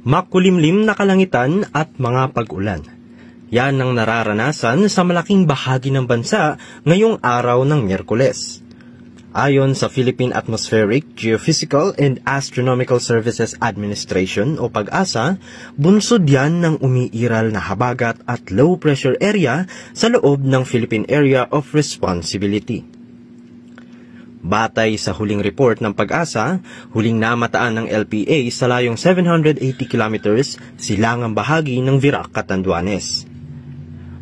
Makulimlim na kalangitan at mga pag-ulan. Yan ang nararanasan sa malaking bahagi ng bansa ngayong araw ng Miyerkules. Ayon sa Philippine Atmospheric, Geophysical and Astronomical Services Administration o PAGASA, bunsod yan ng umiiral na habagat at low pressure area sa loob ng Philippine Area of Responsibility. Batay sa huling report ng PAGASA, huling namataan ng LPA sa layong 780 kilometers silangang bahagi ng Virac, Catanduanes.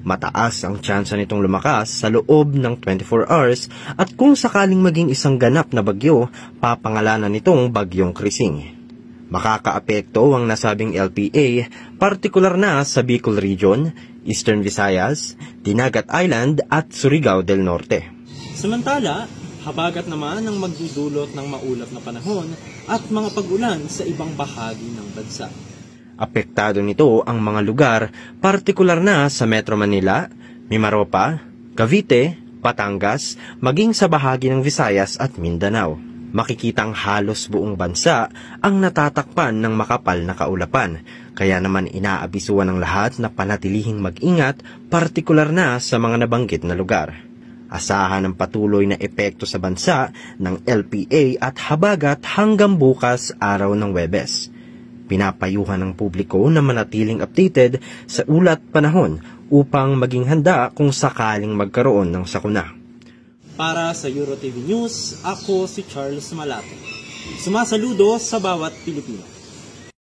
Mataas ang tsansa nitong lumakas sa loob ng 24 hours at kung sakaling maging isang ganap na bagyo, papangalanan nitong Bagyong Krising. Makakaapekto ang nasabing LPA, partikular na sa Bicol Region, Eastern Visayas, Dinagat Island at Surigao del Norte. Samantala, habagat naman ang magdudulot ng maulap na panahon at mga pag-ulan sa ibang bahagi ng bansa. Apektado nito ang mga lugar, partikular na sa Metro Manila, Mimaropa, Cavite, Batangas, maging sa bahagi ng Visayas at Mindanao. Makikitang halos buong bansa ang natatakpan ng makapal na kaulapan, kaya naman inaabisuan ng lahat na panatilihing mag-ingat, partikular na sa mga nabanggit na lugar. Asahan ang patuloy na epekto sa bansa ng LPA at habagat hanggang bukas araw ng Huwebes. Pinapayuhan ng publiko na manatiling updated sa ulat panahon upang maging handa kung sakaling magkaroon ng sakuna. Para sa EuroTV News, ako si Charles Malate. Sumasaludo sa bawat Pilipino.